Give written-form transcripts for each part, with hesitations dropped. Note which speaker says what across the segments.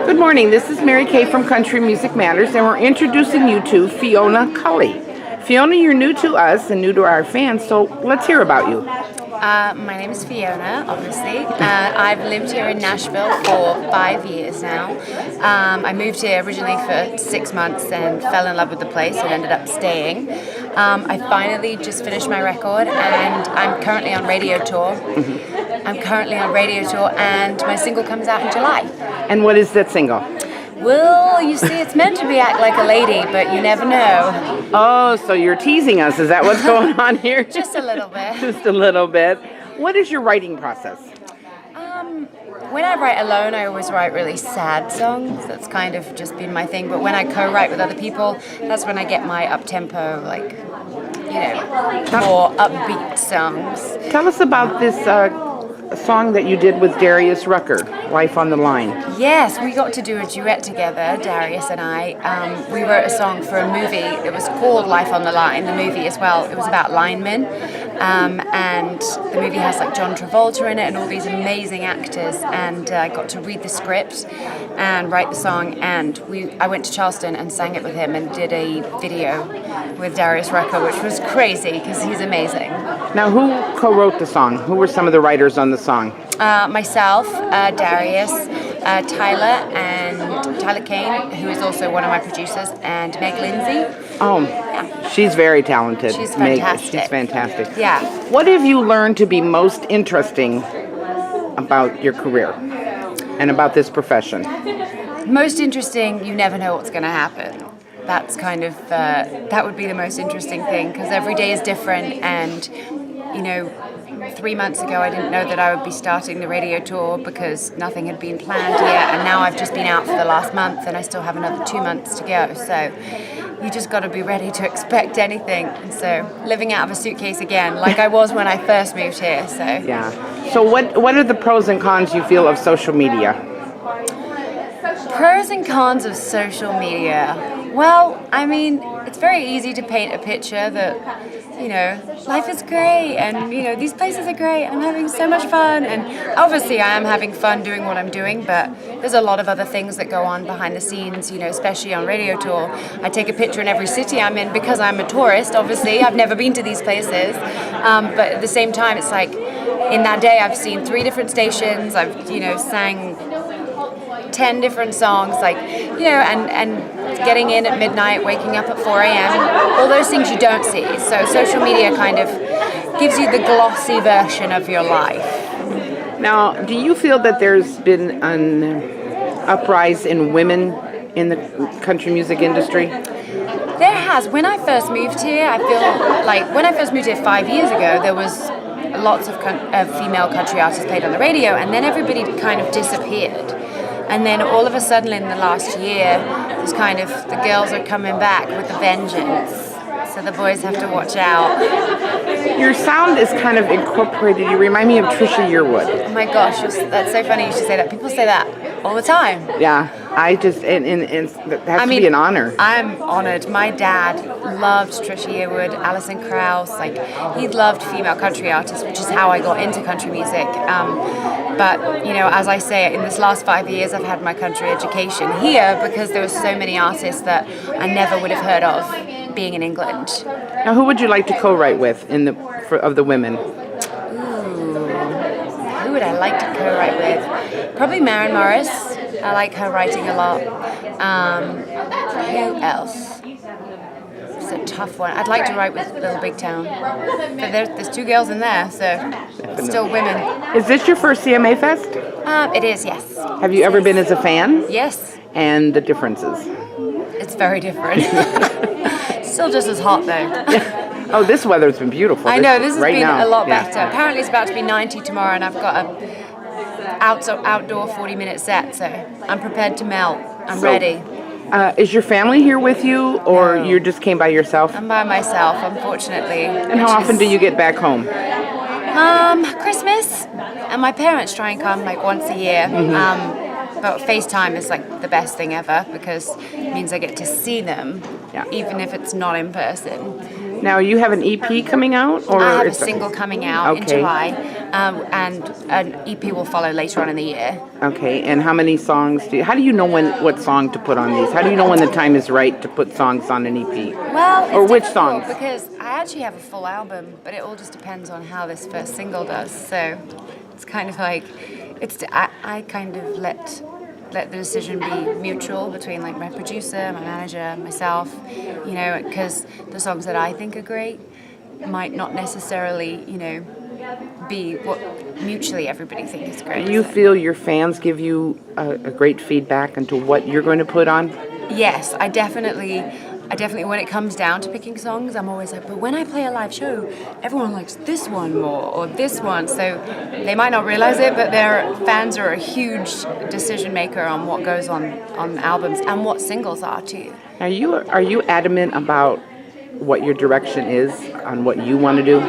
Speaker 1: Good morning. This is Mary Kay from Country Music Matters, and we're introducing you to Fiona Culley. Fiona, you're new to us and new to our fans, so let's hear about you.
Speaker 2: My name is Fiona, obviously. I've lived here in Nashville for 5 years now. I moved here originally for 6 months and fell in love with the place and ended up staying. I finally just finished my record and I'm currently on radio tour. And my single comes out in July.
Speaker 1: And what is that single?
Speaker 2: Well, you see, it's meant to be Act Like a Lady, but you never know.
Speaker 1: Oh, so you're teasing us. Is that what's going on here?
Speaker 2: Just a little bit.
Speaker 1: Just a little bit. What is your writing process?
Speaker 2: When I write alone, I always write really sad songs. That's kind of just been my thing. But when I co-write with other people, that's when I get my up-tempo, more upbeat songs.
Speaker 1: Tell us about this song that you did with Darius Rucker, Life on the Line.
Speaker 2: Yes, we got to do a duet together, Darius and I. We wrote a song for a movie. It was called Life on the Line, the movie as well. It was about linemen. And the movie has John Travolta in it and all these amazing actors. And I got to read the script and write the song. And I went to Charleston and sang it with him and did a video with Darius Rucker, which was crazy because he's amazing.
Speaker 1: Now, who co-wrote the song? Who were some of the writers on the song?
Speaker 2: Myself, Darius, Tyler Kane, who is also one of my producers, and Meg Lindsay.
Speaker 1: Oh, yeah. She's very talented.
Speaker 2: She's fantastic.
Speaker 1: She's fantastic.
Speaker 2: Yeah.
Speaker 1: What have you learned to be most interesting about your career and about this profession?
Speaker 2: Most interesting, you never know what's going to happen. That's kind of, that would be the most interesting thing, because every day is different, and, 3 months ago I didn't know that I would be starting the radio tour because nothing had been planned yet, and now I've just been out for the last month and I still have another 2 months to go, so you just got to be ready to expect anything. And so living out of a suitcase again, like I was when I first moved here. So
Speaker 1: yeah. So what are the pros and cons you feel of social media?
Speaker 2: Pros and cons of social media. Well, I mean, it's very easy to paint a picture that, life is great and, these places are great and I'm having so much fun. And obviously I am having fun doing what I'm doing, but there's a lot of other things that go on behind the scenes, especially on radio tour. I take a picture in every city I'm in because I'm a tourist, obviously. I've never been to these places. But at the same time, it's like in that day I've seen 3 different stations. I've, sang 10 different songs, and getting in at midnight, waking up at 4 a.m., all those things you don't see. So social media kind of gives you the glossy version of your life.
Speaker 1: Now, do you feel that there's been an uprise in women in the country music industry?
Speaker 2: There has. When I first moved here, I feel like when I first moved here 5 years ago, there was lots of female country artists played on the radio, and then everybody kind of disappeared. And then all of a sudden in the last year, it's kind of the girls are coming back with a vengeance. So the boys have to watch out.
Speaker 1: Your sound is kind of incorporated. You remind me of Trisha Yearwood.
Speaker 2: Oh my gosh, that's so funny you should say that. People say that all the time.
Speaker 1: Yeah, I just, and that has to be an honor.
Speaker 2: I'm honored. My dad loved Trisha Yearwood, Alison Krauss. He loved female country artists, which is how I got into country music. But, as I say, in this last 5 years, I've had my country education here because there were so many artists that I never would have heard of being in England.
Speaker 1: Now, who would you like to co-write with of the women?
Speaker 2: Ooh, who would I like to co-write with? Probably Maren Morris. I like her writing a lot. Who else? It's a tough one. I'd like to write with Little Big Town. But there's 2 girls in there, so it's still women.
Speaker 1: Is this your first CMA Fest?
Speaker 2: It is, yes.
Speaker 1: Have you ever been as a fan?
Speaker 2: Yes.
Speaker 1: And the differences?
Speaker 2: It's very different. Still just as hot, though.
Speaker 1: Oh, this weather's been beautiful.
Speaker 2: I know, this has been
Speaker 1: now.
Speaker 2: a lot better. Apparently it's about to be 90 tomorrow, and I've got a outdoor 40-minute set, so I'm prepared to melt. I'm ready.
Speaker 1: Is your family here with you, or you just came by yourself?
Speaker 2: I'm by myself, unfortunately.
Speaker 1: And how often do you get back home?
Speaker 2: Christmas, and my parents try and come once a year. But FaceTime is the best thing ever because it means I get to see them, even if it's not in person.
Speaker 1: Now, you have an EP coming out, or
Speaker 2: I have a
Speaker 1: it's
Speaker 2: single coming out in
Speaker 1: Okay.
Speaker 2: July, and an EP will follow later on in the year.
Speaker 1: Okay, and how many songs how do you know what song to put on these? How do you know when the time is right to put songs on an EP?
Speaker 2: Well, it's
Speaker 1: Or which
Speaker 2: difficult
Speaker 1: songs?
Speaker 2: because I actually have a full album, but it all just depends on how this first single does. So it's kind of like I kind of let the decision be mutual between like my producer, my manager, myself. You know, because the songs that I think are great might not necessarily, you know, be what mutually everybody thinks is great.
Speaker 1: Do you feel your fans give you a great feedback into what you're going to put on?
Speaker 2: Yes, I definitely, when it comes down to picking songs, I'm always like, but when I play a live show, everyone likes this one more or this one. So they might not realize it, but their fans are a huge decision maker on what goes on albums and what singles are too.
Speaker 1: Are you adamant about what your direction is on what you want to do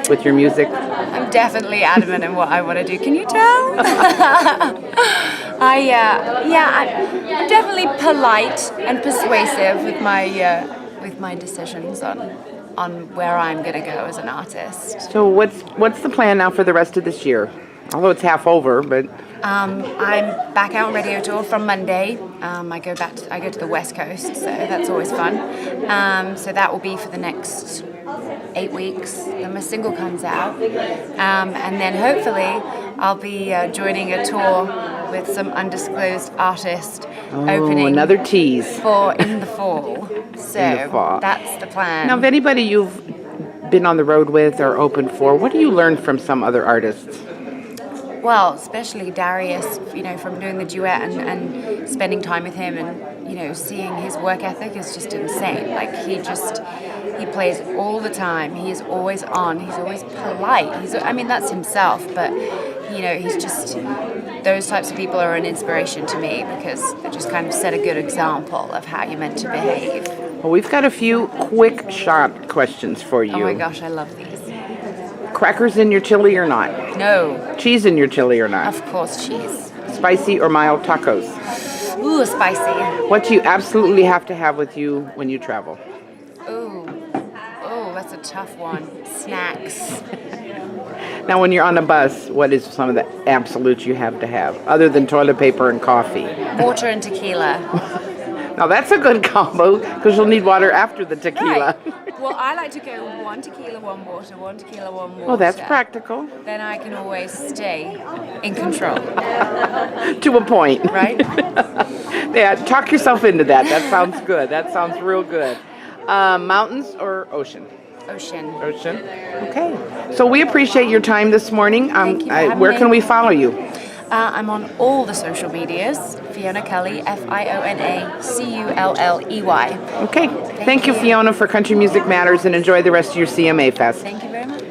Speaker 1: with your music?
Speaker 2: I'm definitely adamant in what I want to do. Can you tell? I'm definitely polite and persuasive with my decisions on where I'm going to go as an artist.
Speaker 1: So what's the plan now for the rest of this year? Although it's half over, but
Speaker 2: I'm back out on radio tour from Monday. I go to the West Coast, so that's always fun. So that will be for the next 8 weeks. Then my single comes out, and then hopefully I'll be joining a tour with some undisclosed artist opening
Speaker 1: another tease
Speaker 2: in the fall. So
Speaker 1: In the fall.
Speaker 2: that's the plan.
Speaker 1: Now, if anybody you've been on the road with or opened for, what do you learn from some other artists?
Speaker 2: Well, especially Darius, you know, from doing the duet and spending time with him and, you know, seeing his work ethic is just insane. Like, he plays all the time. He is always on. He's always polite. That's himself, but, you know, he's just, those types of people are an inspiration to me because they just kind of set a good example of how you're meant to behave.
Speaker 1: Well, we've got a few quick shot questions for you.
Speaker 2: Oh my gosh, I love these.
Speaker 1: Crackers in your chili or not?
Speaker 2: No,
Speaker 1: Cheese in your chili or not?
Speaker 2: of course cheese.
Speaker 1: Spicy or mild tacos?
Speaker 2: Ooh, spicy.
Speaker 1: What do you absolutely have to have with you when you travel?
Speaker 2: Ooh, that's a tough one. Snacks.
Speaker 1: Now, when you're on a bus, what is some of the absolutes you have to have, other than toilet paper and coffee?
Speaker 2: Water and tequila.
Speaker 1: Now, that's a good combo, because you'll need water after the tequila.
Speaker 2: Right. Well, I like to go 1 tequila, 1 water, 1 tequila, 1 water.
Speaker 1: Oh, that's practical.
Speaker 2: Then I can always stay in control.
Speaker 1: To a point.
Speaker 2: Right?
Speaker 1: Yeah, talk yourself into that. That sounds good. That sounds real good. Mountains or ocean?
Speaker 2: Ocean.
Speaker 1: Ocean. Okay. So we appreciate your time this morning.
Speaker 2: Thank you for having
Speaker 1: Where
Speaker 2: me.
Speaker 1: can we follow you?
Speaker 2: I'm on all the social medias. Fiona Culley, FionaCulley.
Speaker 1: Okay. Thank you, Fiona, for Country Music Matters, and enjoy the rest of your CMA Fest.
Speaker 2: Thank you very much.